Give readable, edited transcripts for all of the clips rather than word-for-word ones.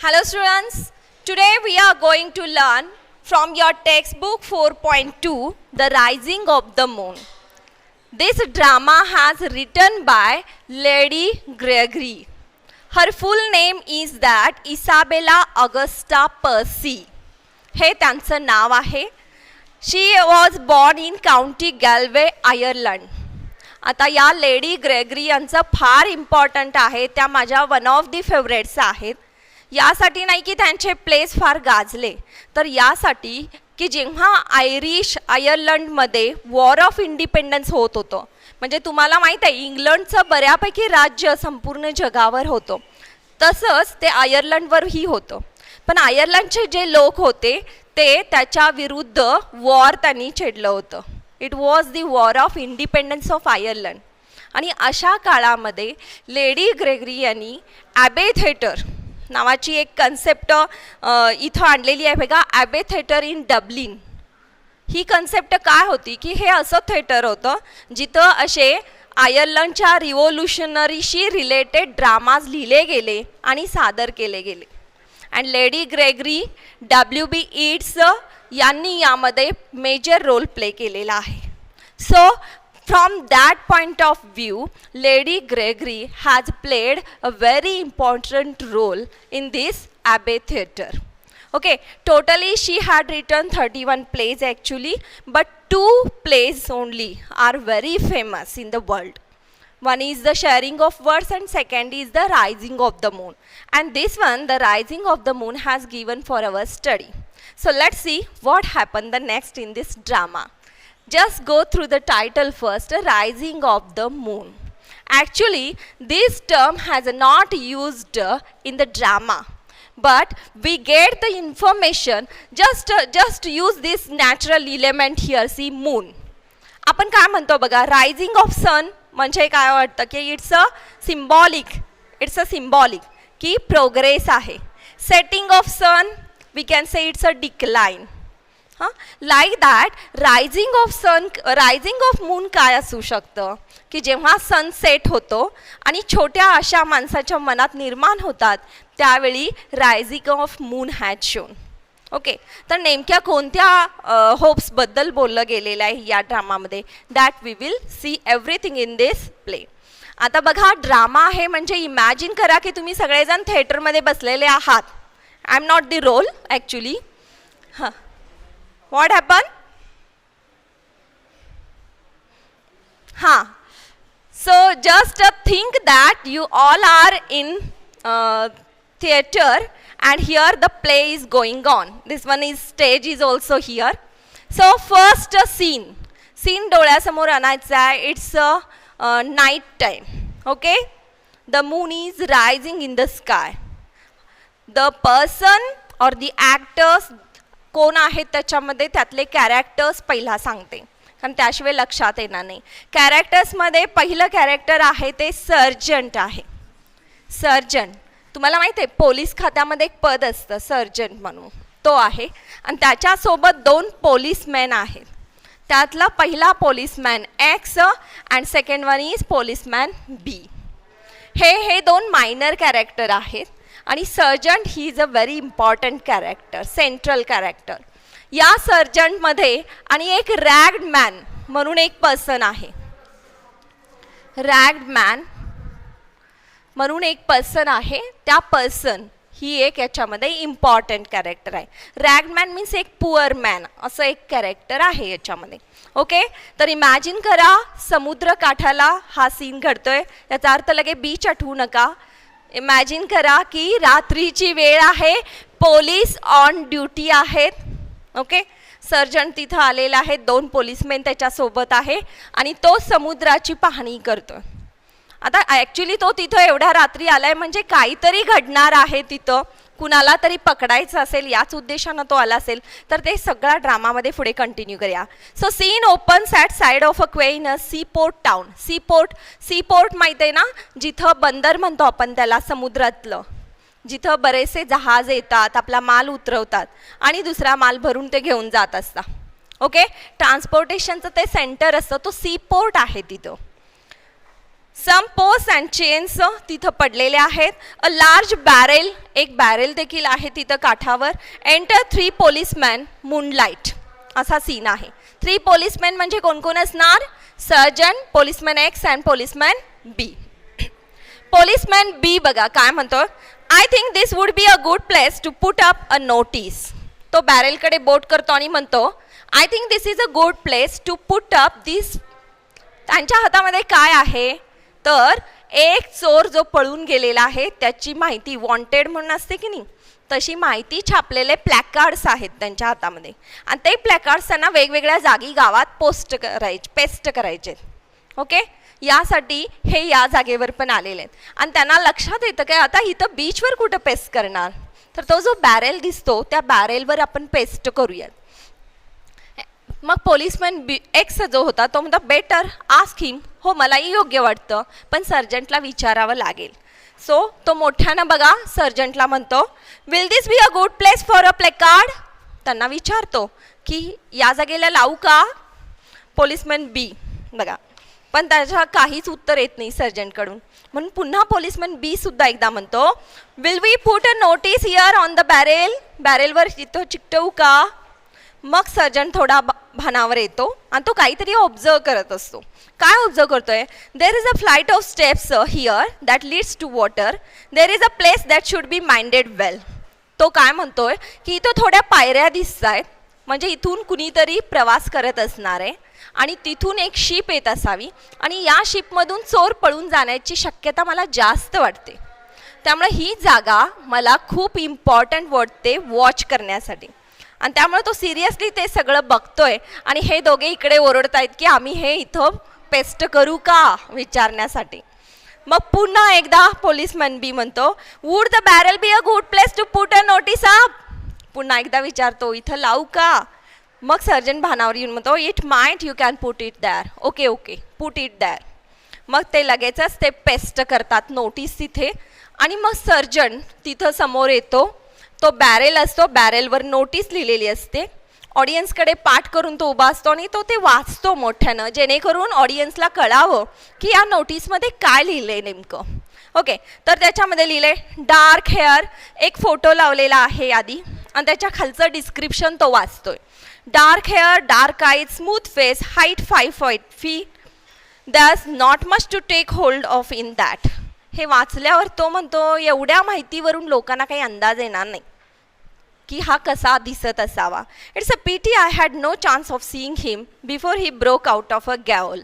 Hello students, today we are going to learn from your textbook 4.2 The Rising of the Moon. This drama has written by Lady Gregory. Her full name is that Isabella Augusta Percy. हे त्यांचं नाव आहे. She was born in County Galway, Ireland. आता या lady Gregory यांचं फार important आहे, त्या माझ्या वन ऑफ दी फेवरेट्स आहेत. यासाठी नाही की त्यांचे प्लेस फार गाजले, तर यासाठी की जेव्हा आयर्लंडमध्ये वॉर ऑफ इंडिपेंडन्स होत होतं, म्हणजे तुम्हाला माहीत आहे इंग्लंडचं बऱ्यापैकी राज्य संपूर्ण जगावर होतं, तसंच ते आयर्लंडवरही होतं. पण आयर्लंडचे जे लोक होते ते त्याच्या विरुद्ध वॉर त्यांनी छेडलं होतं. It was the war of independence of Ireland. आणि अशा काळामध्ये लेडी ग्रेगरी यांनी ॲबे थिएटर नावाची एक कन्सेप्ट इथं आणलेली आहे बघा, ॲबे थिएटर इन डब्लिन. ही कन्सेप्ट काय होती की हे असं थिएटर होतं जिथं असे आयर्लंडच्या रिव्होल्युशनरीशी रिलेटेड ड्रामाज लिहिले गेले आणि सादर केले गेले. And lady Gregory WB Yeats यांनी यामध्ये मेजर रोल प्ले केलेला आहे. So from that point of view, Lady Gregory has played a very important role in this Abbey Theatre. Okay, totally she had written 31 plays actually, but 2 plays only are very famous in the world. One is The Sharing of Words and second is The Rising of the Moon. And this one, The Rising of the Moon, has given for our study. So let's see what happened the next in this drama. Just go through the title first, Rising of the Moon. Actually, this term has not used in the drama, but we get the information, just use this natural element here, see moon. आपण काय म्हणतो बघा, rising of सन म्हणजे काय वाटतं की it's a symbolic की progress आहे. Setting of sun we can say it's a decline. Like that rising of moon काय असू शकतं की जेव्हा सन सेट होतो आणि छोट्या अशा माणसाच्या मनात निर्माण होतात त्यावेळी rising of moon has shone. Okay, तर नेमक्या कोणत्या होप्सबद्दल बोललं गेलेलं आहे या ड्रामामध्ये, that we will see everything in this play. आता बघा, ड्रामा आहे म्हणजे इमॅजिन करा की तुम्ही सगळेजण थिएटरमध्ये बसलेले आहात. I am not the role actually. हां, what happened? So just think that you all are in theater and here the play is going on. This one is stage is also here. So first scene डोळ्यासमोर आणायचा आहे. It's a night time. Okay, the moon is rising in the sky. The person or the actors कोण आहेत त्याच्यामध्ये त्यातले characters पहिला सांगते, कारण त्याशिवाय लक्षात येणार नाही. कॅरेक्टर्समध्ये पहिलं कॅरेक्टर आहे ते सर्जंट आहे. सर्जंट तुम्हाला माहिती आहे पोलीस खात्यामध्ये एक पद असतं सर्जंट म्हणून, तो आहे. आणि त्याच्यासोबत 2 पोलीसमॅन आहेत. त्यातला पहिला policeman X and second one is policeman B. हे 2 मायनर कॅरेक्टर आहेत. आणि sergeant he is a very important character, central character. या सर्जंटमध्ये आणि एक रॅग्ड मॅन म्हणून एक पर्सन आहे. रॅग्ड मॅन म्हणून एक पर्सन आहे. त्या पर्सन ही एक याच्यामध्ये इम्पॉर्टंट कॅरेक्टर आहे. रॅग्ड मॅन मीन्स एक पुअर मॅन असं एक कॅरेक्टर आहे याच्यामध्ये. ओके, तर इमॅजिन करा समुद्रकाठाला हा सीन घडतोय. याचा अर्थ लगे बीच आठवू नका. इमॅजिन करा की रात्रीची वेळ आहे, पोलीस ऑन ड्युटी आहेत. ओके, सर्जंट तिथं आलेला आहे, 2 पोलीसमॅन त्याच्यासोबत आहे आणि तो समुद्राची पाहणी करतो. आता ॲक्च्युली तो तिथं एवढ्या रात्री आलाय म्हणजे काहीतरी घडणार आहे तिथं, कुणाला तरी पकडायचं असेल याच उद्देशानं तो आला असेल. तर ते सगळ्या ड्रामामध्ये पुढे कंटिन्यू करूया. So scene opens at side of a quay in a seaport town. Seaport माहिती आहे ना, जिथं बंदर म्हणतो आपण त्याला, समुद्रातलं, जिथं बरेचसे जहाज येतात, आपला माल उतरवतात आणि दुसरा माल भरून ते घेऊन जात असतात. ओके, ट्रान्सपोर्टेशनचं ते सेंटर असतं, तो सीपोर्ट आहे तिथं. सम पोस्ट अँड चेन्स तिथं पडलेले आहेत. अ लार्ज बॅरेल, एक बॅरेल देखील आहे तिथं काठावर. एंटर 3 पोलिसमॅन मूनलाईट, असा सीन आहे. 3 पोलिसमॅन म्हणजे कोण कोण असणार? Sergeant, policeman X and policeman B. Policeman B बघा काय म्हणतो, I think this would be a good place to put up a notice. तो बॅरेलकडे बोट करतो आणि म्हणतो, I think this is a good place to put up this. त्यांच्या हातामध्ये काय आहे तर एक चोर जो पळून गेलेला आहे त्याची माहिती, वॉन्टेड म्हणून असते की नाही, तशी माहिती छापलेले प्लॅकार्ड्स आहेत त्यांच्या हातामध्ये. आणि ते प्लॅकार्ड्स त्यांना वेगवेगळ्या जागी गावात पेस्ट करायचे. ओके, यासाठी हे या जागेवर पण आलेले आहेत. आणि त्यांना लक्षात येतं काय, आता इथं बीचवर कुठं पेस्ट करणार, तर तो जो बॅरेल दिसतो त्या बॅरेलवर आपण पेस्ट करूयात. मग पोलिसमॅन बी एक्स जो होता तो म्हणतो, बेटर आस्क हिम. हो, मलाही योग्य वाटतं, पण सर्जंटला विचारावं लागेल. सो तो मोठ्यानं बघा सर्जंटला म्हणतो, will this B a good place for a placard. त्यांना विचारतो की या जागेला लावू का. पोलिसमॅन बी बघा, पण त्याच्या काहीच उत्तर येत नाही सर्जंटकडून. म्हणून पुन्हा पोलिसमॅन बी सुद्धा एकदा म्हणतो, will we put a notice here on the barrel. बॅरेलवर तिथं चिकटवू का. मग सर्जंट थोडा भानावर येतो आणि तो काहीतरी ऑब्झर्व करत असतो. काय ऑब्झर्व करतोय, there is a flight of steps here that leads to water. There is a place that should be minded well. तो काय म्हणतोय की इथं थोड्या पायऱ्या दिसत आहेत, म्हणजे इथून कुणीतरी प्रवास करत असणार आहे आणि तिथून एक शिप येत असावी आणि या शिपमधून चोर पळून जाण्याची शक्यता मला जास्त वाटते. त्यामुळे ही जागा मला खूप इम्पॉर्टंट वाटते वॉच करण्यासाठी. आणि त्यामुळे तो सिरियसली ते सगळं बघतोय आणि हे दोघे इकडे ओरडतायत की आम्ही हे इथं पेस्ट करू का विचारण्यासाठी. मग पुन्हा एकदा पोलिसमॅन बी म्हणतो, would the barrel be a good place to put a notice up. पुन्हा एकदा विचारतो, इथं लावू का. मग सर्जन भानावर येऊन म्हणतो, it might you can put it there. Okay okay, put it there. मग ते लगेचच ते पेस्ट करतात नोटीस तिथे. आणि मग सर्जन तिथं समोर येतो. तो बॅरेल असतो, बॅरेलवर नोटीस लिहिलेली असते. ऑडियन्सकडे पाठ करून तो उभा असतो आणि तो ते वाचतो मोठ्यानं, जेणेकरून ऑडियन्सला कळावं की या नोटीसमध्ये काय लिहिलं आहे नेमकं. ओके, तर त्याच्यामध्ये लिहिलं आहे डार्क हेअर. एक फोटो लावलेला आहे आधी आणि त्याच्या खालचं डिस्क्रिप्शन तो वाचतोय. Dark hair, dark eyes, smooth face, height 5 feet. That's not much to take hold of in that. हे वाचल्यावर तो म्हणतो, एवढ्या माहितीवरून लोकांना काही अंदाज येणार नाही की हा कसा दिसत असावा. It's a pity I had no chance of seeing him before he broke out of a gaol.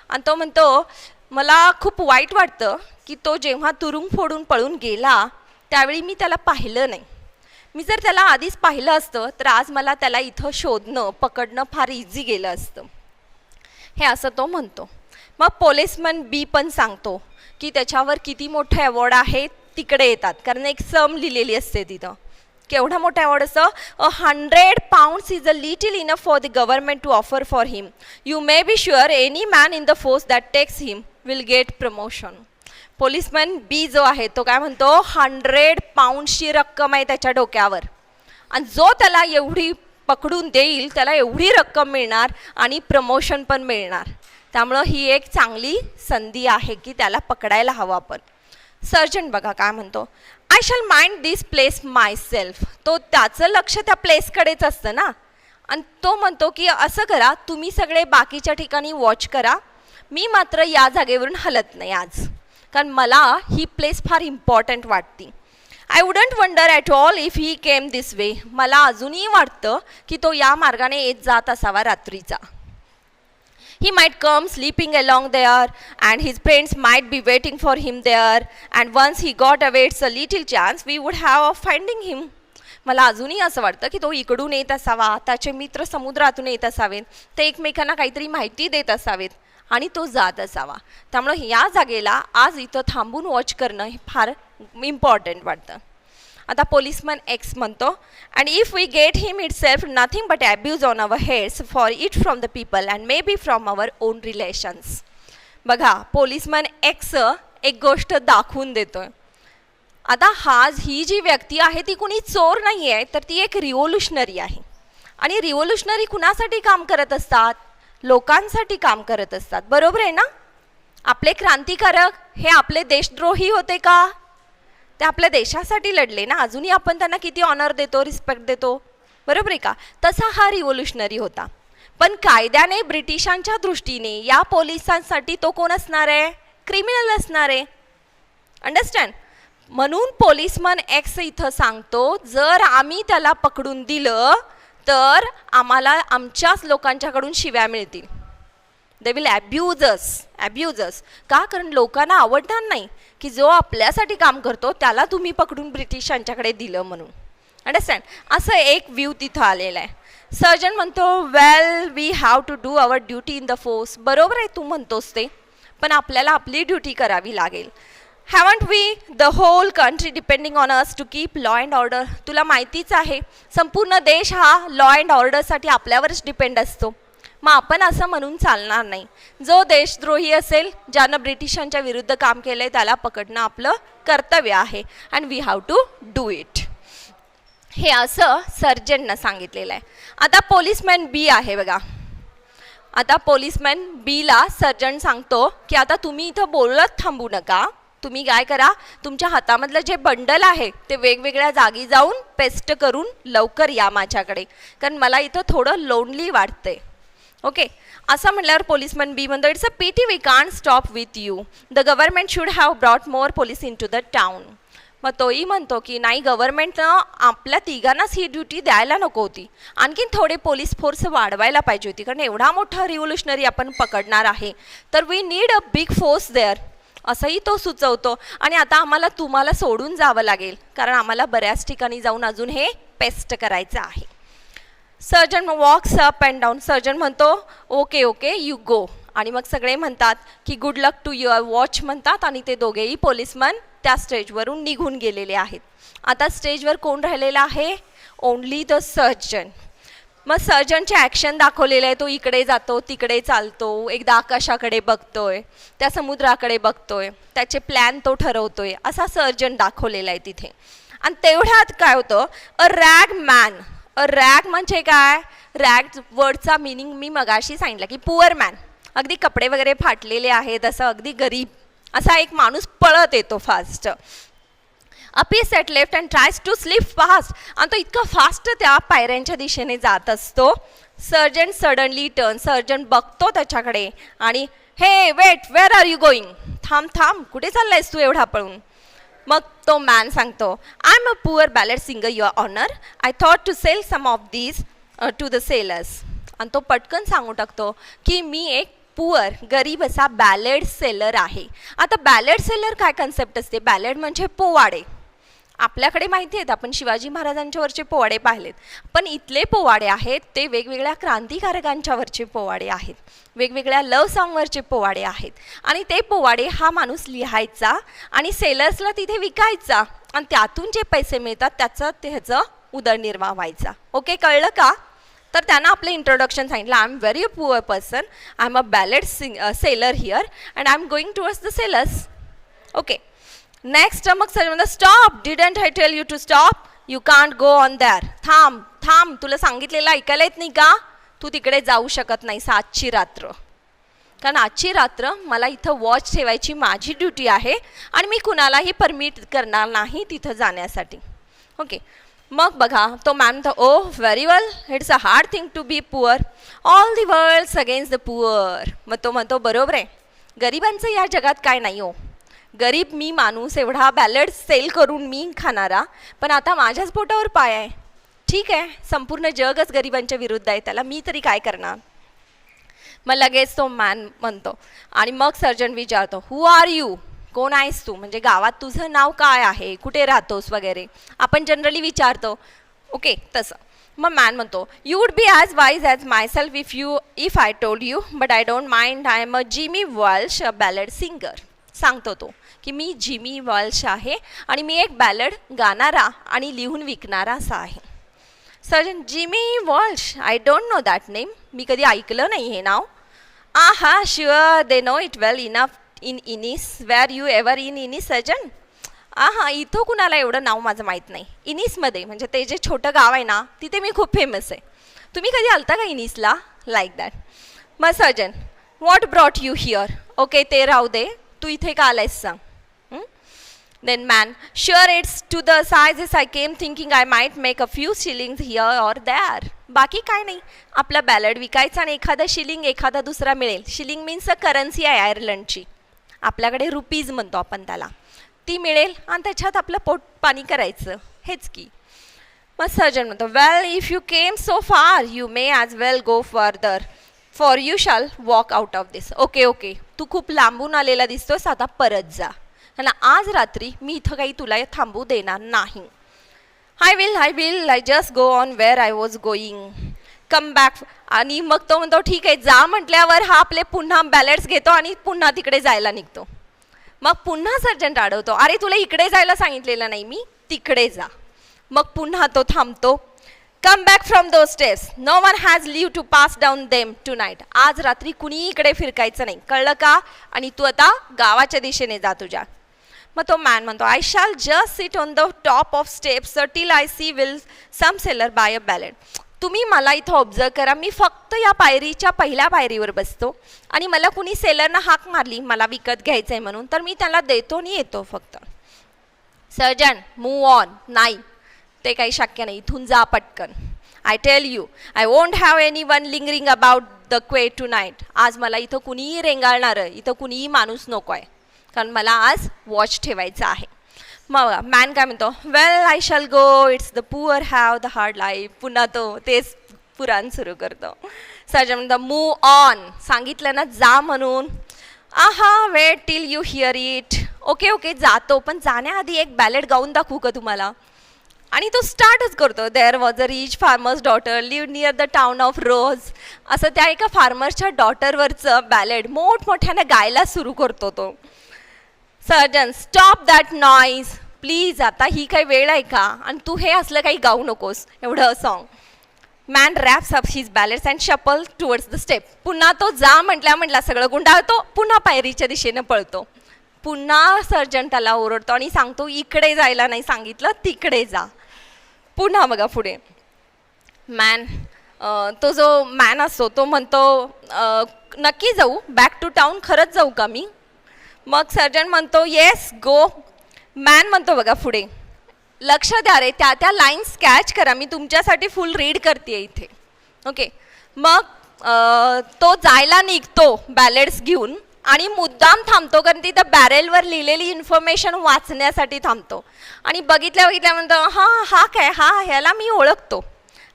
आणि तो म्हणतो, मला खूप वाईट वाटतं की तो जेव्हा तुरुंग फोडून पळून गेला त्यावेळी मी त्याला पाहिलं नाही. मी जर त्याला आधीच पाहिलं असतं तर आज मला त्याला इथं शोधणं पकडणं फार इझी गेलं असतं. हे असं तो म्हणतो. मग पोलिसमॅन बी पण सांगतो की त्याच्यावर किती मोठे अवॉर्ड आहेत तिकडे येतात, कारण एक सम लिहिलेली असते तिथं. केवढा मोठा अवॉर्ड असतं, 100 pounds is a little enough for the government to offer for him. You may be sure any man in the force that takes him will get promotion. Policeman B जो आहे तो काय म्हणतो, 100 poundsची रक्कम आहे त्याच्या डोक्यावर आणि जो त्याला एवढी पकडून देईल त्याला एवढी रक्कम मिळणार आणि प्रमोशन पण मिळणार. त्यामुळं ही एक चांगली संधी आहे की त्याला पकडायला हवं आपण. सर्जन बघा काय म्हणतो, I shall mind this place my self. तो त्याचं लक्ष त्या प्लेसकडेच असतं ना. आणि तो म्हणतो की असं करा, तुम्ही सगळे बाकीच्या ठिकाणी वॉच करा, मी मात्र या जागेवरून हलत नाही आज, कारण मला ही प्लेस फार इम्पॉर्टंट वाटते. I wouldn't wonder at all if he came this way. मला अजूनही वाटतं की तो या मार्गाने येत जात असावा रात्रीचा. He might come sleeping along there and his friends might be waiting for him there, and once he got away it's a little chance we would have of finding him. मला अजूनही असं वाटतं की तो इकडून येत असावा, त्याचे मित्र समुद्रातून येत असावेत, ते एकमेकांना काहीतरी माहिती देत असावेत आणि तो जात असावा. त्यामुळे या जागेला आज इथं थांबून वॉच करणं हे फार इम्पॉर्टंट वाटतं. आता पोलिसमॅन एक्स म्हणतो, and if we get him itself nothing but abuse on our heads for it from the people and may be from our own relations. बघा पोलिसमॅन एक्स एक गोष्ट दाखवून देतोय. आता ही जी व्यक्ती आहे ती कुणी चोर नाही आहे, तर ती एक रिव्होल्युशनरी आहे. आणि रिव्होल्युशनरी कुणासाठी काम करत असतात, लोकांसाठी काम करत असतात, बरोबर आहे ना. आपले क्रांतिकारक हे आपले देशद्रोही होते का? ते आपल्या देशासाठी लढले ना. अजूनही आपण त्यांना किती ऑनर देतो, रिस्पेक्ट देतो, बरोबर आहे का? तसा हा रिव्होल्युशनरी होता. पण कायद्याने ब्रिटिशांच्या दृष्टीने या पोलिसांसाठी तो कोण असणार आहे? क्रिमिनल असणार आहे. अंडरस्टँड? म्हणून पोलिसमन एक्स इथं सांगतो, जर आम्ही त्याला पकडून दिलं तर आम्हाला आमच्याच लोकांच्याकडून शिव्या मिळतील. दे विल ॲब्यूज अस. का? कारण लोकांना आवडणार नाही की जो आपल्यासाठी काम करतो त्याला तुम्ही पकडून ब्रिटिशांच्याकडे दिलं म्हणून. अंडरस्टँड? असं एक व्ह्यू तिथं आलेला आहे. सर्जन म्हणतो, well we have to do our duty in the force. बरोबर आहे तू म्हणतोस ते, पण आपल्याला आपली ड्युटी करावी लागेल. Haven't we the whole country depending on us to keep law and order. तुला माहितीच आहे संपूर्ण देश हा लॉ अँड ऑर्डरसाठी आपल्यावरच डिपेंड असतो. मग आपण असं म्हणून चालणार नाही. जो देशद्रोही असेल, ज्यानं ब्रिटिशांच्या विरुद्ध काम केलं आहे, त्याला पकडणं आपलं कर्तव्य आहे and we have to do it. हे असं सर्जननं सांगितलेलं आहे. आता पोलिसमॅन बी आहे बघा. आता पोलिसमॅन बीला सर्जन सांगतो की आता तुम्ही इथं बोलत थांबू नका. तुम्ही काय करा, तुमच्या हातामधलं जे बंडल आहे ते वेगवेगळ्या जागी जाऊन पेस्ट करून लवकर या माझ्याकडे, कारण मला इथं थोडं लोनली वाटतंय. ओके, असं म्हटल्यावर पोलिसमॅन बी म्हणतो, it's a pity we can't stop with you. The government should have brought more police in to the town. मग तोही म्हणतो की नाही, गव्हर्नमेंटनं आपल्या तिघांनाच ही ड्युटी द्यायला नको होती, आणखीन थोडे पोलीस फोर्स वाढवायला पाहिजे होती, कारण एवढा मोठा रिव्होल्युशनरी आपण पकडणार आहे तर we need a big force there, असंही तो सुचवतो. आणि आता आम्हाला तुम्हाला सोडून जावं लागेल, कारण आम्हाला बऱ्याच ठिकाणी जाऊन अजून हे पेस्ट करायचं आहे. Sergeant walks up and down. Sergeant म्हणतो ओके ओके यू गो. आणि मग सगळे म्हणतात की good luck to your watch म्हणतात, आणि ते दोघेही पोलिसमन त्या स्टेजवरून निघून गेलेले आहेत. आता स्टेजवर कोण राहिलेला आहे? Only the surgeon. मग सर्जनचे ॲक्शन दाखवलेले आहे. तो इकडे जातो, तिकडे चालतो, एकदा आकाशाकडे बघतोय, त्या समुद्राकडे बघतोय, त्याचे प्लॅन तो ठरवतोय, असा सर्जन दाखवलेला आहे तिथे. आणि तेवढ्यात काय होतं, अ रॅग मॅन. अ रॅग म्हणजे काय? रॅग वर्डचा मिनिंग मी मगाशी सांगितलं की पुअर मॅन, अगदी कपडे वगैरे फाटलेले आहेत असं, अगदी गरीब असा एक माणूस पळत येतो fast. Appears at left and tries to slip fast. आणि तो इतका फास्ट त्या पायऱ्यांच्या दिशेने जात असतो. Surgeon suddenly turn. सर्जन बघतो त्याच्याकडे आणि हे wait, where are you going? थांब थांब, कुठे चाललायस तू एवढा पळून? मग तो मॅन सांगतो, I am a poor ballad singer your honour, I thought to sell some of these to the sailors. आणि तो पटकन सांगू टाकतो की मी एक पुअर, गरीब असा बॅलेड सेलर आहे. आता बॅलेड सेलर काय कन्सेप्ट असते? बॅलेड म्हणजे पोवाडे. आपल्याकडे माहिती आहेत, आपण शिवाजी महाराजांच्यावरचे पोवाडे पाहिलेत, पण इथले पोवाडे आहेत ते वेगवेगळ्या क्रांतिकारकांच्यावरचे पोवाडे आहेत, वेगवेगळ्या लव सॉन्गवरचे पोवाडे आहेत. आणि ते पोवाडे हा माणूस लिहायचा आणि सेलर्सला तिथे विकायचा, आणि त्यातून जे पैसे मिळतात त्याचं उदरनिर्वाह व्हायचा. ओके, कळलं का? तर त्यांना आपलं इंट्रोडक्शन सांगितलं, I am very poor person, I am a ballad seller here and I am going towards the sailors. Okay, next मग सर म्हणतात, stop, didn't I tell you to stop, you can't go on there. थांब थांब, तुला सांगितलेलं ऐकायला येत नाही का? तू तिकडे जाऊ शकत नाहीस आजची रात्र, कारण आजची रात्र मला इथं वॉच ठेवायची माझी ड्युटी आहे आणि मी कुणालाही परमिट करणार नाही तिथं जाण्यासाठी. ओके, मग बघा तो मॅन म्हणतो, oh very well, it's a hard thing to be poor, all the world's against the poor. मग तो म्हणतो बरोबर आहे, गरिबांचं या जगात काय नाही हो, गरीब मी माणूस एवढा बॅलेड सेल करून मी खाणारा, पण आता माझ्याच पोटावर पाय आहे. ठीक आहे, संपूर्ण जगच गरिबांच्या विरुद्ध आहे, त्याला मी तरी काय करणार? मग लगेच तो मॅन म्हणतो, आणि मग सर्जन विचारतो, हू आर यू? कोण आहेस तू? म्हणजे गावात तुझं नाव काय आहे, कुठे राहतोस वगैरे आपण जनरली विचारतो. ओके, तसं. मग मॅन म्हणतो, you would be as wise as myself if I told you, but I don't mind, I am a Jimmy Walsh, a ballad singer. सांगतो तो की मी जिमी वॉल्श आहे आणि मी एक बॅलेड गाणारा आणि लिहून विकणारा असा आहे. Sergeant, Jimmy Walsh, I don't know that name, मी कधी ऐकलं नाही हे नाव. Ah sure, they know it well enough in Ennis. Where you ever in Ennis sergeant? हां, इथं कुणाला एवढं नाव माझं माहीत नाही. इनिसमध्ये म्हणजे ते जे छोटं गाव आहे ना, तिथे मी खूप फेमस आहे. तुम्ही कधी आलता का इनिसला? Like that. मग sergeant, what brought you here? Okay ते राहू दे, तू इथे का आलायस सांग. Then man, sure it's to the sizes I came thinking I might make a few shillings here or there. बाकी काय नाही, आपला बॅलेट विकायचा आणि एखादा शिलिंग एखादा दुसरा मिळेल. शिलिंग मीन्स करन्सी आहे आयर्लंडची, आपल्याकडे रुपीज म्हणतो आपण त्याला, ती मिळेल आणि त्याच्यात आपलं पोट पाणी करायचं, हेच की. मग सर्जन म्हणतो well if you came so far you may as well go farther for you shall walk out of this. Okay okay, तू खूप लांबून आलेला दिसतोस, आता परत जा, आणि आज रात्री मी इथं काही तुला थांबू देणार नाही. I will I just go on wear I was going come back. आणि मग तो म्हणतो ठीक आहे जा म्हटल्यावर हा आपले पुन्हा बॅलेट्स घेतो आणि पुन्हा तिकडे जायला निघतो. मग पुन्हा सर्जंट अडवतो, अरे तुला इकडे जायला सांगितलेलं नाही मी, तिकडे जा. मग पुन्हा तो थांबतो. Come back from those steps, no one has leave to pass down them tonight. आज रात्री कुणीही इकडे फिरकायचं नाही, कळलं का, आणि तू आता गावाच्या दिशेने जा तुझ्या. मग तो मॅन म्हणतो I shall just sit on the top of steps till I see will some sailor buy a ballad. तुम्ही मला इथं ऑब्झर्व करा, मी फक्त या पायरीच्या पहिल्या पायरीवर बसतो आणि मला कुणी सेलरनं हाक मारली मला विकत घ्यायचं आहे म्हणून, तर मी त्याला देतो आणि येतो फक्त. Surgeon move on. नाही, ते काही शक्य नाही, इथून जा पटकन. I tell you I won't have any one lingering about the क्वे टू नाईट. आज मला इथं कुणीही रेंगाळणारं, इथं कुणीही माणूस नको आहे, कारण मला आज वॉच ठेवायचा आहे. मग मॅन काय म्हणतो well I shall go it's the poor have the hard life. पुन्हा तो तेच पुराण सुरू करतो. सर्जन म्हणतो मूव ऑन, सांगितलं ना जा म्हणून. आहा wait till you hear it. Okay okay जातो, पण जाण्याआधी एक बॅलेट गाऊन दाखवू का तुम्हाला. आणि तो स्टार्टच करतो. There was a rich farmer's daughter live near the town of Rose. असं त्या एका फार्मर्सच्या डॉटरवरचं बॅलेट मोठमोठ्याने गायला सुरू करतो तो. Surgeon stop that noise please, आता ही काही वेळ आहे का, आणि तू हे असलं काही गाऊ नकोस एवढं song. Man wraps up his ballads and shuffle towards the step. पुन्हा तो जा म्हटला सगळं गुंडाळतो, पुन्हा पायरीच्या दिशेने पळतो. पुन्हा सर्जन त्याला ओरडतो आणि सांगतो इकडे जायला नाही सांगितलं, तिकडे जा. पुन्हा बघा पुढे मॅन, तो जो मॅन असतो तो म्हणतो नक्की जाऊ बॅक टू टाउन, खरंच जाऊ का मी. मग सर्जन म्हणतो येस गो. मॅन म्हणतो बघा पुढे लक्ष द्या रे, त्या लाईन्स कॅच करा, मी तुमच्यासाठी फुल रीड करते इथे. ओके, मग तो जायला निघतो बॅलेट्स घेऊन आणि मुद्दाम थांबतो, कारण तिथं बॅरेलवर लिहिलेली इन्फॉर्मेशन वाचण्यासाठी थांबतो. आणि बघितल्या म्हणतो हा काय, ह्याला मी ओळखतो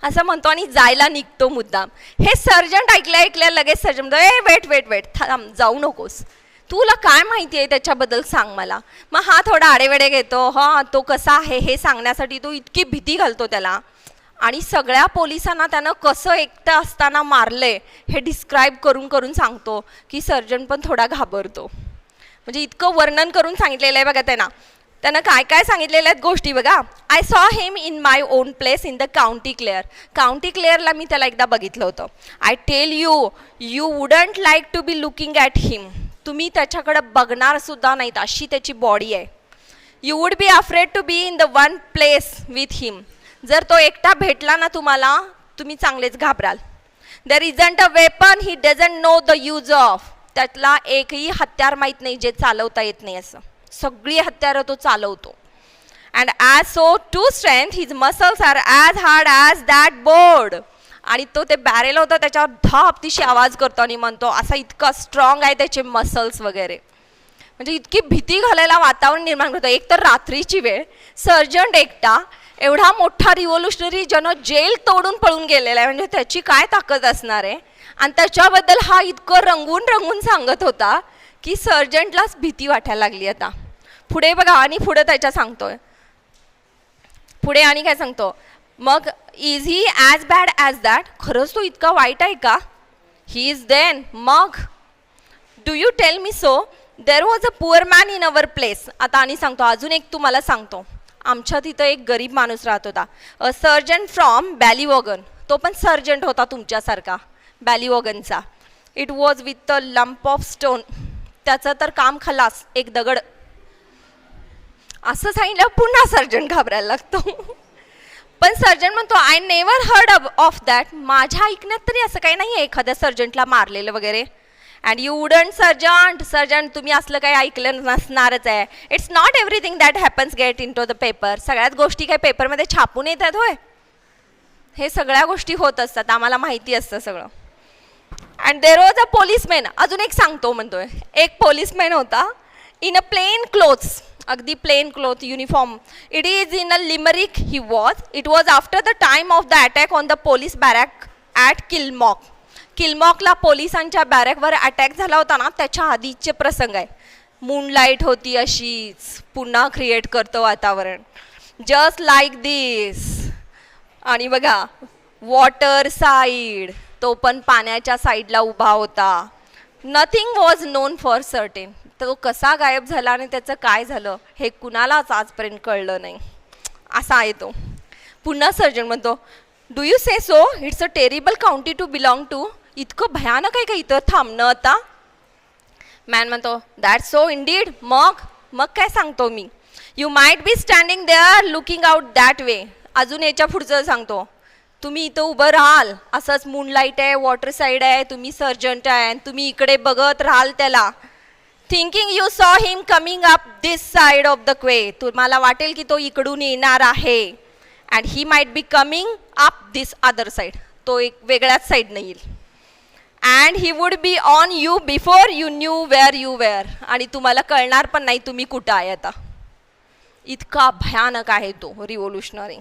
असं म्हणतो आणि जायला निघतो मुद्दाम. हे सर्जंट ऐकल्या लगेच सर्जन म्हणतो वेट थांब, जाऊ नकोस, तुला काय माहिती आहे त्याच्याबद्दल सांग मला. मग हा थोडा आडेवेडे घेतो, तो कसा आहे हे सांगण्यासाठी तो इतकी भीती घालतो त्याला. आणि सगळ्या पोलिसांना त्यानं कसं एकटं असताना मारले हे डिस्क्राईब करून सांगतो की सर्जन पण थोडा घाबरतो. म्हणजे इतकं वर्णन करून सांगितलेलं आहे बघा त्यानं काय सांगितलेल्या आहेत गोष्टी बघा. I saw him in my own place in the county क्लेअरला मी त्याला एकदा बघितलं होतं. I tell you wouldn't like to be looking at him. तुम्ही त्याच्याकडे बघणार सुद्धा नाहीत अशी त्याची बॉडी आहे. You would be afraid to be in the one place with him. जर तो एकटा भेटला ना तुम्हाला, तुम्ही चांगलेच घाबराल. There isn't a weapon he doesn't know the use of. त्यातला एकही हत्यार माहीत नाही जे चालवता येत नाही असं. सगळी हत्यारं तो चालवतो. And as so to strength his muscles are as hard as that board. आणि तो ते बॅरेल होतं त्याच्यावर धापतीशी आवाज करतो आणि म्हणतो असा इतका स्ट्रॉंग आहे त्याचे मसल्स वगैरे. म्हणजे इतकी भीती घालायला वातावरण निर्माण करतो. एक तर रात्रीची वेळ, सर्जंट एकटा, एवढा मोठा रिव्होल्युशनरी ज्यानं जेल तोडून पळून गेलेला आहे, म्हणजे त्याची काय ताकद असणार आहे. आणि त्याच्याबद्दल हा इतकं रंगून सांगत होता की सर्जंटलाच भीती वाटायला लागली. आता पुढे बघा, आणि पुढे त्याच्या सांगतोय, पुढे आणि काय सांगतो, मग is he as bad as that. खरंच तो इतका वाईट आहे का. He is then. मग do you tell me so. There was a poor man in our place. आता आणि सांगतो, अजून एक तुम्हाला सांगतो, आमच्या तिथं एक गरीब माणूस राहत होता. A sergeant from Ballyvaughan. तो पण सर्जंट होता तुमच्यासारखा बॅलीवॉगनचा. It was with a lump of stone. त्याचं तर काम खलास, एक दगड. असं सांगितलं पुन्हा सर्जंट घाबरायला लागतो. पण सर्जन म्हणतो I never heard of that. माझ्या ऐकण्यात तरी असं काही नाही आहे एखाद्या सर्जंटला मारलेलं वगैरे. अँड यू वुडंट सर्जंट तुम्ही असलं काही ऐकलं नसणारच आहे. It's not everything that happens get in to the paper. सगळ्याच गोष्टी काही पेपरमध्ये छापून येतात होय. हे सगळ्या गोष्टी होत असतात, आम्हाला माहिती असतं सगळं. And there was a policeman. अजून एक सांगतो म्हणतोय. एक पोलिसमॅन होता इन अ प्लेन क्लोथ्स, अगदी plain cloth uniform. It is in a Limerick he was. It was after the time of the attack on the police barrack at Kilmallock. किलमॉकला पोलिसांच्या बॅरॅकवर अटॅक झाला होता ना, त्याच्या आधीचे प्रसंग आहे. मूनलाईट होती अशीच, पुन्हा क्रिएट करतो वातावरण, जस्ट लाईक दिस. आणि बघा वॉटर साईड, तो पण पाण्याच्या साईडला उभा होता. Nothing was non for certain. तो कसा गायब झाला आणि त्याचं काय झालं हे कुणालाच आजपर्यंत कळलं नाही. असा आहे तो. पुन्हा सर्जन म्हणतो, do you say so? It's a terrible county to belong to. इतकं भयानक आहे का इथं थांबणं आता? मॅन म्हणतो, दॅट्स सो इंडीड. मग काय सांगतो मी. You might be standing there looking out that way. अजून याच्या पुढचं सांगतो, तुम्ही इथं उभं राहाल, असंच मूनलाईट आहे, वॉटर साईड आहे, तुम्ही सर्जंट आहे आणि तुम्ही इकडे बघत राहाल त्याला. Thinking you saw him coming up this side of the quay. तुम्हाला वाटेल की तो इकडून येणार आहे. And he might be coming up this other side. तो एक वेगळ्याच साईडनं येईल. And he would be on you before you knew where you were. आणि तुम्हाला कळणार पण नाही तुम्ही कुठं आहे आता. इतका भयानक आहे तो रिव्होल्युशनरी.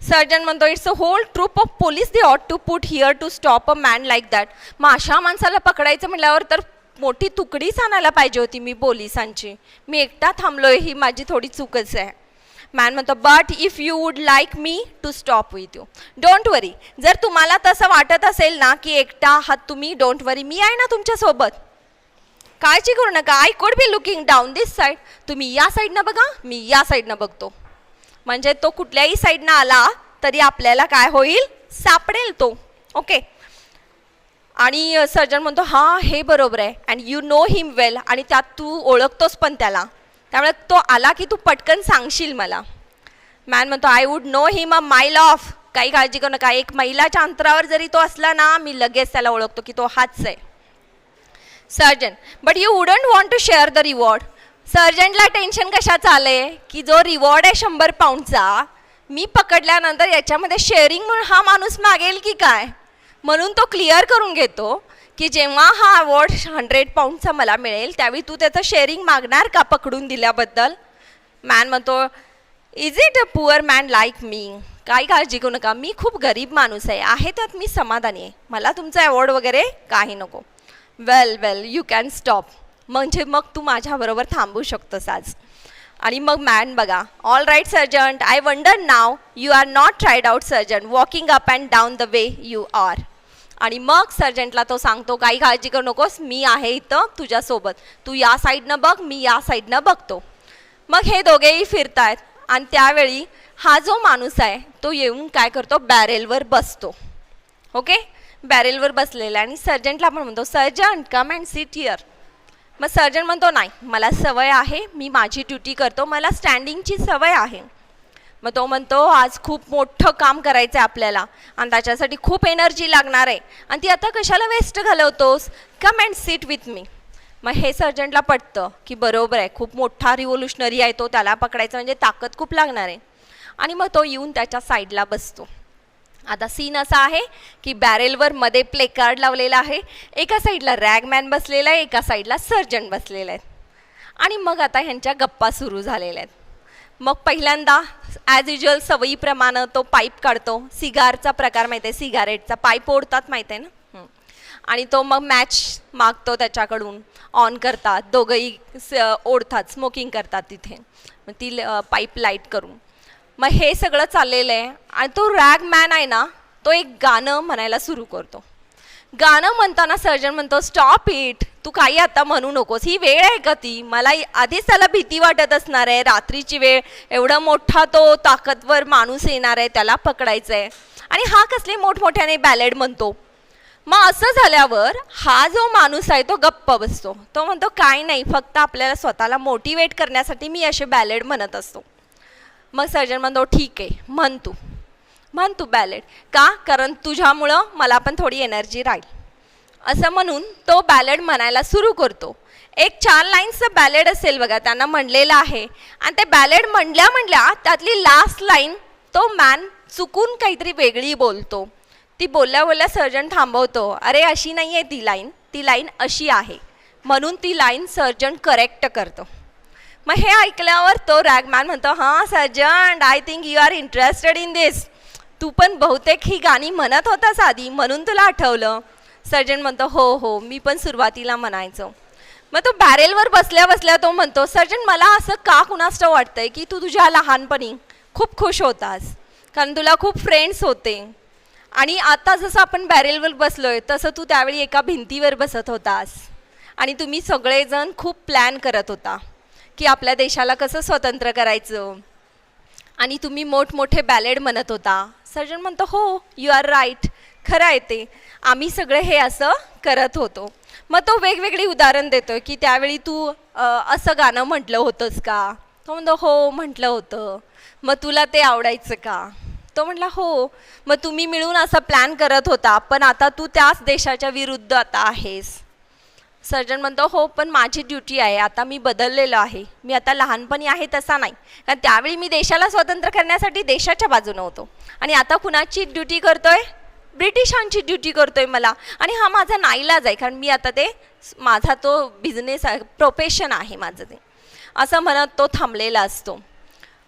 सर्जन म्हणतो, it's a whole troop of police they ought to put here to stop a man like that. मग अशा माणसाला पकडायचं म्हटल्यावर तर मोठी तुकडीच आणायला पाहिजे होती मी पोलिसांची. मी एकटा थांबलोय, ही माझी थोडी चूकच आहे. मॅन म्हणतो, but if you would like me to stop with you, don't worry. जर तुम्हाला तसं वाटत असेल ना की एकटा आहात तुम्ही, डोंट वरी, मी आहे ना तुमच्यासोबत. काळजी करू नका. I could be looking down this side. तुम्ही या साईडनं बघा, मी या साईडनं बघतो. म्हणजे तो कुठल्याही साईडनं आला तरी आपल्याला काय होईल, सापडेल तो. ओके. आणि सर्जन म्हणतो, हां हे बरोबर आहे. अँड यू नो हिम वेल. आणि त्यात तू ओळखतोस पण त्याला, त्यामुळे तो आला की तू पटकन सांगशील मला. मॅन म्हणतो, I would know him a mile of. काही काळजी करू नका. 1 मैलाच्या अंतरावर जरी तो असला ना, मी लगेच त्याला ओळखतो की तो हाच आहे. Sergeant, but you wouldn't want to share the reward. सर्जंटला टेन्शन कशाचं आलंय की जो रिवॉर्ड आहे 100 पाऊंडचा, मी पकडल्यानंतर याच्यामध्ये शेअरिंग म्हणून हा माणूस मागेल की काय. म्हणून तो क्लिअर करून घेतो की जेव्हा हा अवॉर्ड 100 पाऊंडचा मला मिळेल त्यावेळी तू त्याचं शेअरिंग मागणार का पकडून दिल्याबद्दल. मॅन म्हणतो, is it a poor man like me. काही काळजी करू नका, मी खूप गरीब माणूस आहे त्यात मी समाधानी आहे. मला तुमचा अवॉर्ड वगैरे काही नको. वेल यू कॅन स्टॉप. म्हणजे मग तू माझ्याबरोबर थांबू शकतोस आज. आणि मग मॅन बघा, all right sergeant, I wonder now you are not tried out sergeant walking up and down the way you are. आणि मग सर्जंटला तो सांगतो, काही काळजी करू नकोस, मी आहे इथं तुझ्यासोबत. तू या साईडनं बघ, मी या साईडनं बघतो. मग हे दोघेही फिरतायत आणि त्यावेळी हा जो माणूस आहे तो येऊन काय करतो, बॅरेलवर बसतो. ओके. बॅरेलवर बसलेला आणि सर्जंटला पण म्हणतो, sergeant come and sit here. मग सर्जन म्हणतो, नाही मला सवय आहे, मी माझी ड्युटी करतो, मला स्टँडिंगची सवय आहे. मग तो म्हणतो, आज खूप मोठं काम करायचं आहे आपल्याला आणि त्याच्यासाठी खूप एनर्जी लागणार आहे आणि ती आता कशाला वेस्ट घालवतोस, come and sit with me. मग हे सर्जंटला पटतं की बरोबर आहे, खूप मोठा रिव्होल्युशनरी आहे तो, त्याला पकडायचं म्हणजे ताकद खूप लागणार आहे. आणि मग तो येऊन त्याच्या साईडला बसतो. आता सीन असा आहे की बॅरेलवर मध्ये प्ले कार्ड लावलेला आहे. एका साईडला रॅगमॅन बसलेला आहे, एका साईडला सर्जंट बसलेला आहे. आणि मग आता ह्यांच्या गप्पा सुरू झालेल्या आहेत. मग पहिल्यांदा ॲज युज्युअल सवयीप्रमाणे तो पाईप काढतो. सिगारचा प्रकार माहिती आहे, सिगारेटचा पाईप ओढतात माहिती आहे ना. आणि तो मग मॅच मागतो त्याच्याकडून, ऑन करतात, दोघंही ओढतात, स्मोकिंग करतात तिथे. मग ती पाईप लाईट करून मग हे सगळं चाललेलं आहे. आणि तो रॅगमॅन आहे ना, तो एक गाणं म्हणायला सुरू करतो. गाणं म्हणताना सर्जन म्हणतो, स्टॉप इट, तू काही आता म्हणू नकोस, ही वेळ आहे का ती. मला आधीच त्याला भीती वाटत असणार आहे, रात्रीची वेळ, एवढा मोठा तो ताकदवर माणूस येणार आहे, त्याला पकडायचं आहे आणि हा कसले मोठमोठ्याने बॅलेड म्हणतो. मग असं झाल्यावर हा जो माणूस आहे तो गप्प बसतो. तो म्हणतो, काय नाही, फक्त आपल्याला स्वतःला मोटिवेट करण्यासाठी मी असे बॅलेड म्हणत असतो. मग सर्जन म्हणतो, ठीक आहे, म्हण तू बॅलेड. का? कारण तुझ्यामुळं मला पण थोडी एनर्जी राहील. असं म्हणून तो बॅलेड म्हणायला सुरू करतो. एक 4 लाईन्सचं बॅलेड असेल बघा, त्यांना म्हणलेलं आहे. आणि ते बॅलेड म्हणल्या त्यातली लास्ट लाईन तो मॅन चुकून काहीतरी वेगळी बोलतो. ती बोलल्या सर्जन थांबवतो. अरे अशी नाही आहे ती लाईन अशी आहे, म्हणून ती लाईन सर्जन करेक्ट करतो. मग हे ऐकल्यावर तो रॅगमॅन म्हणतो, हां sergeant, I think you are interested in this. तू पण बहुतेक ही गाणी म्हणत होतास आधी, म्हणून तुला आठवलं. सर्जन म्हणतो, हो मी पण सुरुवातीला म्हणायचो. मग तो बॅरेलवर बसल्या तो म्हणतो, सर्जन मला असं का कुणास ठाऊक वाटतंय की तू तुझ्या लहानपणी खूप खुश होतास, कारण तुला खूप फ्रेंड्स होते. आणि आता जसं आपण बॅरेलवर बसलोय तसं तू त्यावेळी एका भिंतीवर बसत होतास आणि तुम्ही सगळेजण खूप प्लॅन करत होता की आपल्या देशाला कसं स्वतंत्र करायचं, आणि तुम्ही मोठमोठे बॅलेड म्हणत होता. सर्जन म्हणतो, हो यू आर राईट, खरं आहे ते, आम्ही सगळे हे असं करत होतो. मग तो वेगवेगळी उदाहरण देतोय की त्यावेळी तू असं गाणं म्हटलं होतंस का. तो म्हणतो, हो म्हटलं होतं. मग तुला ते आवडायचं का. तो म्हटला, हो. मग तुम्ही मिळून असं प्लॅन करत होता, पण आता तू त्याच देशाच्या विरुद्ध आता आहेस. सर्जन म्हणतो, हो पण माझी ड्युटी आहे, आता मी बदललेलो आहे, मी आता लहानपणी आहे तसा नाही, कारण त्यावेळी मी देशाला स्वतंत्र करण्यासाठी देशाच्या बाजूने होतो, आणि आता कुणाची ड्युटी करतोय, ब्रिटिशांची ड्युटी करतोय मला, आणि हा माझा नाईलाज आहे, कारण मी आता ते माझा तो बिझनेस आहे, प्रोफेशन आहे माझं ते, असं म्हणत तो थांबलेला असतो.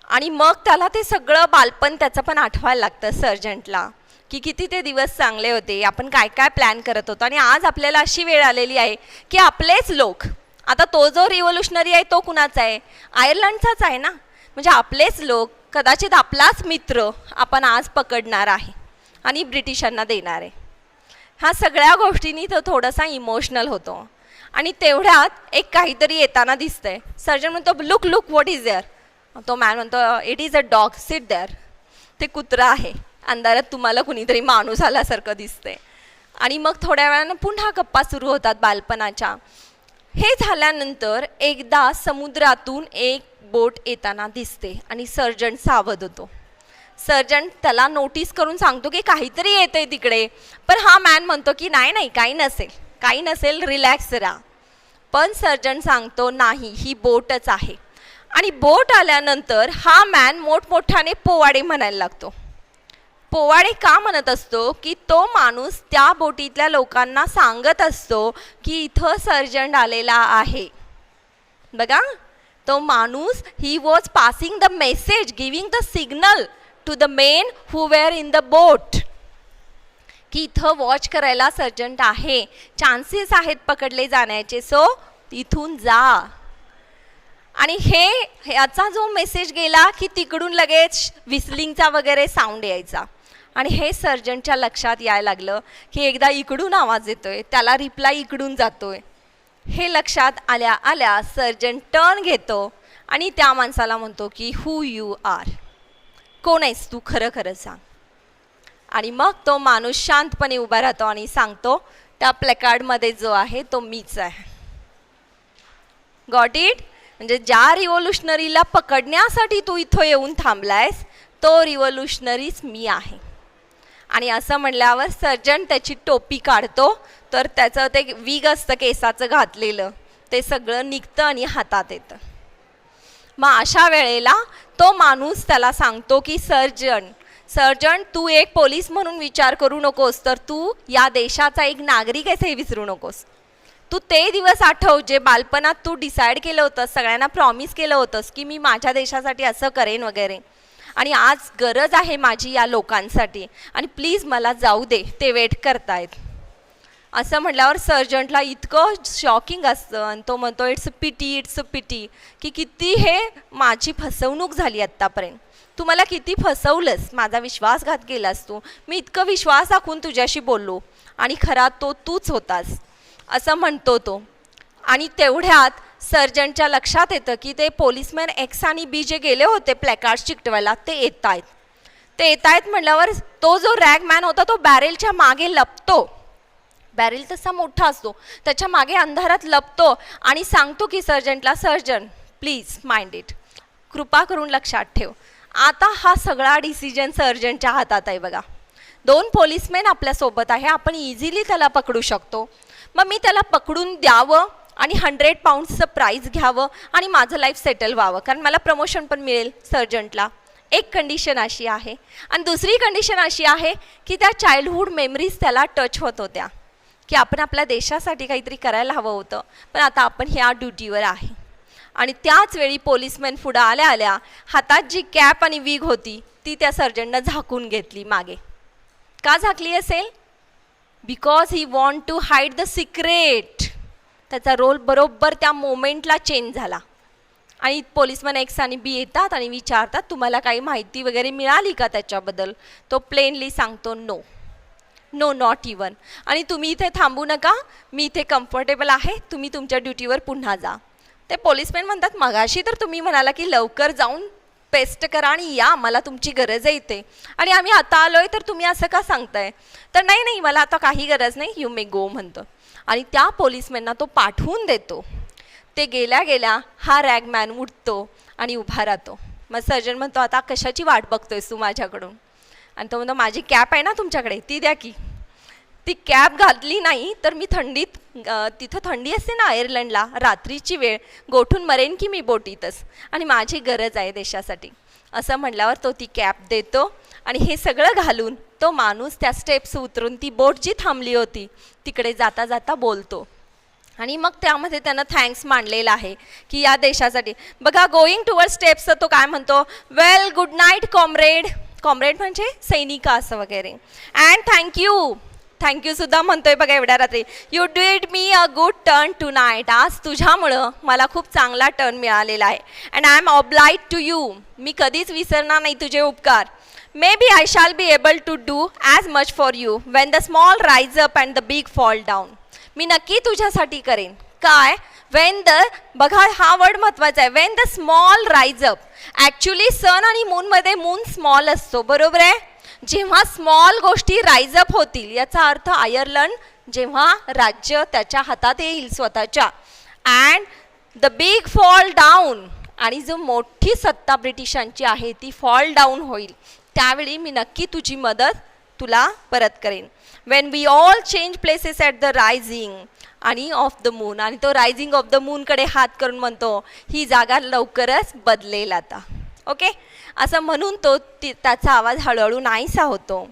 आणि मग त्याला ते सगळं बालपण त्याचं पण आठवायला लागतं सर्जंटला, की किती ते दिवस चांगले होते, आपण काय काय प्लॅन करत होतो. आणि आज आपल्याला अशी वेळ आलेली आहे की आपलेच लोक, आता तो जो रिव्होल्युशनरी आहे तो कुणाचा आहे, आयर्लंडचाच आहे ना, म्हणजे आपलेच लोक, कदाचित आपलाच मित्र आपण आज पकडणार आहे आणि ब्रिटिशांना देणार आहे. ह्या सगळ्या गोष्टींनी तो थोडासा इमोशनल होतो. आणि तेवढ्यात एक काहीतरी येताना दिसतंय. सर्जन म्हणतो, लुक व्हॉट इज देअर. तो मॅन म्हणतो, it is a dog, sit there. ते कुत्रा आहे. अंधारात तुम्हाला कुणीतरी माणूस आल्यासारखं दिसते. आणि मग थोड्या वेळानं पुन्हा गप्पा सुरू होतात बालपणाच्या. हे झाल्यानंतर एकदा समुद्रातून एक बोट येताना दिसते आणि सर्जन सावध होतो. सर्जन त्याला नोटीस करून सांगतो की काहीतरी येतंय तिकडे, पण हा मॅन म्हणतो की नाही काही नसेल, रिलॅक्स राहा. पण सर्जन सांगतो, नाही ही बोटच आहे. आणि बोट आल्यानंतर हा मॅन मोठमोठ्याने पोवाडे म्हणायला लागतो. पोवाडे का म्हणत असतो की तो माणूस त्या बोटीतल्या लोकांना सांगत असतो की इथं सर्जंट आलेला आहे. बघा, तो माणूस, he was passing the message, giving the signal to the men who were in the boat, की इथं वॉच करायला सर्जंट आहे, चान्सेस आहेत पकडले जाण्याचे, सो इथून जा. आणि ह्याचा जो मेसेज गेला की तिकडून लगेच विसलिंगचा वगैरे साऊंड यायचा. आणि हे सर्जनच्या लक्षात यायला लागलं की एकदा इकडून आवाज येतोय, त्याला रिप्लाय इकडून जातोय. हे लक्षात आल्या सर्जन टर्न घेतो आणि त्या माणसाला म्हणतो की हू यू आर, कोण आहेस तू, खरं सांग. आणि मग तो माणूस शांतपणे उभा राहतो आणि सांगतो, त्या प्लॅकार्डमध्ये जो आहे तो मीच आहे. Got it? म्हणजे ज्या रिव्होल्युशनरीला पकडण्यासाठी तू इथं येऊन थांबलायस, तो रिव्होल्युशनरीच मी आहे. आणि असं म्हणल्यावर सर्जन त्याची टोपी काढतो, तर त्याचं ते विग असतं केसाचं घातलेलं, ते सगळं निघतं आणि हातात येतं. मग अशा वेळेला तो माणूस त्याला सांगतो की सर्जन तू एक पोलीस म्हणून विचार करू नकोस, तर तू या देशाचा एक नागरिक आहेस हे विसरू नकोस. तू ते दिवस आठव जे बालपणात तू डिसाईड केलं होतंस, सगळ्यांना प्रॉमिस केलं होतंस की मी माझ्या देशासाठी असं करेन वगैरे, आणि आज गरज आहे माझी या लोकांसाठी, आणि प्लीज मला जाऊ दे, ते वेट करतायत. असं म्हटल्यावर सर्जंटला इतकं शॉकिंग असतं आणि तो म्हणतो, इट्स अ पिटी की किती हे माझी फसवणूक झाली आत्तापर्यंत, तू मला किती फसवलंस, माझा विश्वासघात केलास तू, मी इतकं विश्वास दाखवून तुझ्याशी बोललो आणि खरा तो तूच होतास, असं म्हणतो तो. आणि तेवढ्यात सर्जनच्या लक्षात येतं की ते पोलिसमॅन एक्स आणि बी जे गेले होते प्लॅकार्ड चिकटवायला, ते येत आहेत म्हटल्यावर तो जो रॅगमॅन होता तो बॅरेलच्या मागे लपतो. बॅरेल तसा मोठा असतो, त्याच्या मागे अंधारात लपतो आणि सांगतो की सर्जंटला, सर्जन प्लीज माइंड इट, कृपा करून लक्षात ठेव. आता हा सगळा डिसिजन सर्जनच्या हातात आहे. बघा, 2 पोलिसमॅन आपल्यासोबत आहे, आपण इझिली त्याला पकडू शकतो, मग मी त्याला पकडून द्यावं आणि 100 पाऊंड्सचं प्राईज घ्यावं आणि माझं लाईफ सेटल व्हावं, कारण मला प्रमोशन पण मिळेल सर्जंटला. एक कंडिशन अशी आहे. आणि दुसरी कंडिशन अशी आहे की त्या चाइल्डहूड मेमरीज त्याला टच होत होत्या, की आपण आपल्या देशासाठी काहीतरी करायला हवं होतं, पण आता आपण ह्या ड्युटीवर आहे. आणि त्याच वेळी पोलिसमॅन पुढं आल्या आल्या हातात जी कॅप आणि विग होती ती त्या सर्जननं झाकून घेतली मागे. का झाकली असेल? Because he want to hide the secret. त्याचा रोल बरोबर त्या मोमेंटला चेंज झाला. आणि पोलिसमॅन एक्स आणि बी येतात आणि विचारतात तुम्हाला काही माहिती वगैरे मिळाली का त्याच्याबद्दल. तो प्लेनली सांगतो नो, नो नॉट इवन. आणि तुम्ही इथे थांबू नका, मी इथे कम्फर्टेबल आहे, तुम्ही तुमच्या ड्युटीवर पुन्हा जा. ते पोलिसमॅन म्हणतात मगाशी तर तुम्ही म्हणाला की लवकर जाऊन पेस्ट करा आणि या, मला तुमची गरज आहे इथे, आणि आम्ही आता आलोय तर तुम्ही असं का सांगताय. तर नाही नाही मला आता काही गरज नाही, यू मे गो म्हणतो. आणि त्या पोलिसमॅनना तो पाठवून देतो. ते गेल्या गेल्या हा रॅगमॅन उठतो आणि उभा राहतो. मग सर्जन म्हणतो आता कशाची वाट बघतोयस तू माझ्याकडून. आणि तो म्हणतो माझी कॅप आहे ना तुमच्याकडे, ती द्या की. ती कॅप घातली नाही तर मी थंडीत, तिथं थंडी असते ना आयर्लंडला, रात्रीची वेळ, गोठून मरेन की मी बोटीतच, आणि माझी गरज आहे देशासाठी. असं म्हटल्यावर तो ती कॅप देतो आणि हे सगळं घालून तो माणूस त्या स्टेप्स उतरून ती बोट जी थांबली होती तिकडे जाता जाता बोलतो. आणि मग त्यामध्ये त्यानं थँक्स मांडलेला आहे की या देशासाठी. बघा गोईंग टुवर्ड स्टेप्स तो काय म्हणतो, वेल गुड नाईट कॉम्रेड. कॉम्रेड म्हणजे सैनिका असं वगैरे. अँड थँक्यू, थँक्यू सुद्धा म्हणतोय बघा एवढ्या रात्री. You did me a good turn tonight. आज तुझ्यामुळं मला खूप चांगला टर्न मिळालेला आहे. And I am obliged to you. मी कधीच विसरणार नाही तुझे उपकार. Maybe I shall be able to do as much for you when the small rise up and the big fall down. मी नक्की तुझ्यासाठी करेन. काय? वेन द, बघा हा वर्ड महत्वाचा आहे, when the small rise up. Actually sun आणि मूनमध्ये मून स्मॉल असतो, बरोबर आहे. जेव्हा स्मॉल गोष्टी राईज अप होतील याचा अर्थ आयर्लंड जेव्हा राज्य त्याच्या हातात येईल स्वतःच्या, and the big fall down, आणि जो मोठी सत्ता ब्रिटिशांची आहे ती फॉल डाऊन होईल, त्यावेळी मी नक्की तुझी मदत तुला परत करेन. When we all change places at the rising आणि ऑफ द मून. आणि तो रायझिंग ऑफ द मूनकडे हात करून म्हणतो ही जागा लवकरच बदलेल आता. ओके, असं म्हणून तो त्याचा आवाज हळूहळू नाहीसा होतो.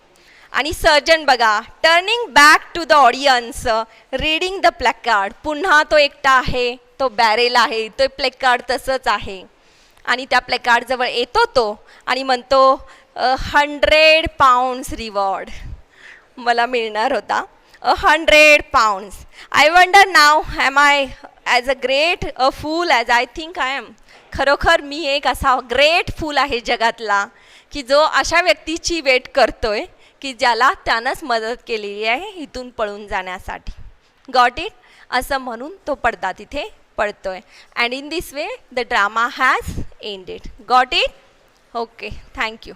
आणि सर्जन बघा turning back to the audience, reading the placard. पुन्हा तो एकटा आहे, तो बॅरेल आहे, तो प्लॅकार्ड तसंच आहे. आणि त्या प्लॅकार्डजवळ येतो तो आणि म्हणतो 100 पाऊंड्स रिवॉर्ड मला मिळणार होता. 100 pounds. I wonder now am I as a great a fool as I think I am. खरोखर मी एक असा ग्रेट फूल आहे जगातला की जो अशा व्यक्तीची वेट करतोय की ज्याला त्यानंच मदत केलेली आहे इथून पळून जाण्यासाठी. Got it. असं म्हणून तो पडदा तिथे पडतोय. And in this way the drama has ended. Got it. Okay, thank you.